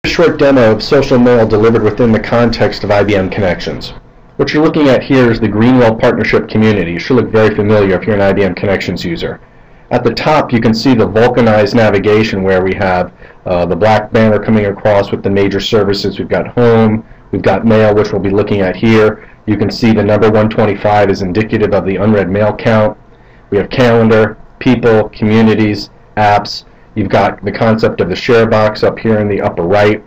short demo of social mail delivered within the context of IBM Connections. What you're looking at here is the Greenwell Partnership Community. It should look very familiar if you're an IBM Connections user. At the top you can see the vulcanized navigation where we have the black banner coming across with the major services. We've got Home, we've got Mail, which we'll be looking at here. You can see the number 125 is indicative of the unread mail count. We have Calendar, People, Communities, Apps. You've got the concept of the share box up here in the upper right,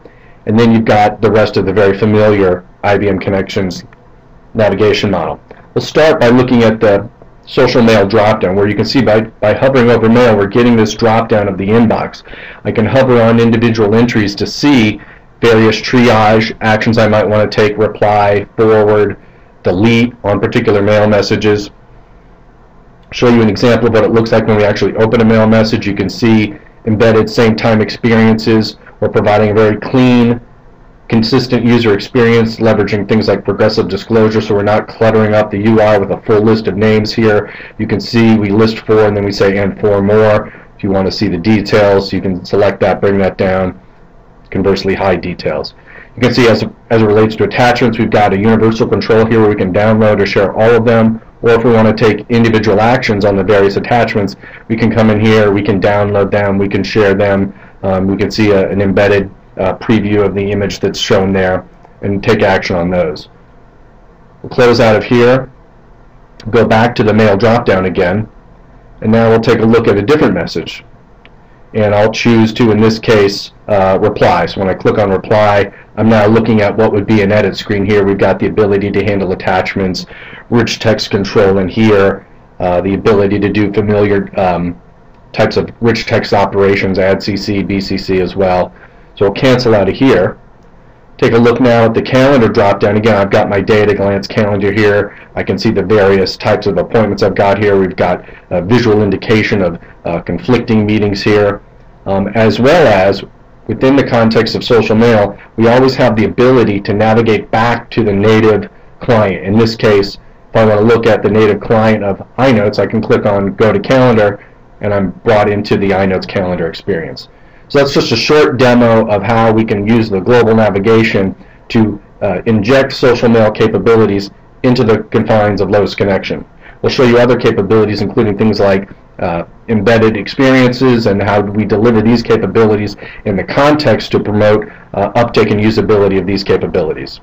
and then you've got the rest of the very familiar IBM Connections navigation model. We'll start by looking at the social mail dropdown, where you can see by hovering over mail we're getting this dropdown of the inbox. I can hover on individual entries to see various triage actions I might want to take, reply, forward, delete on particular mail messages. Show you an example of what it looks like when we actually open a mail message. You can see embedded same time experiences. We're providing a very clean, consistent user experience, leveraging things like progressive disclosure, so we're not cluttering up the UI with a full list of names here. You can see we list 4 and then we say and 4 more. If you want to see the details, you can select that, bring that down, conversely hide details. You can see as it relates to attachments, we've got a universal control here where we can download or share all of them, or if we want to take individual actions on the various attachments, we can come in here, we can download them, we can share them, we can see an embedded preview of the image that's shown there and take action on those. We'll close out of here, go back to the mail drop-down again, and now we'll take a look at a different message. And I'll choose to, in this case, reply. So when I click on reply, I'm now looking at what would be an edit screen here. We've got the ability to handle attachments, rich text control in here, the ability to do familiar types of rich text operations, add CC, BCC as well. So we'll cancel out of here. Take a look now at the calendar drop-down. Again, I've got my day-to-glance calendar here. I can see the various types of appointments I've got here. We've got a visual indication of conflicting meetings here, as well as within the context of social mail, we always have the ability to navigate back to the native client. In this case, if I want to look at the native client of iNotes, I can click on Go to Calendar, and I'm brought into the iNotes calendar experience. So that's just a short demo of how we can use the global navigation to inject social mail capabilities into the confines of Lotus Connection. We'll show you other capabilities, including things like embedded experiences and how we deliver these capabilities in the context to promote uptake and usability of these capabilities.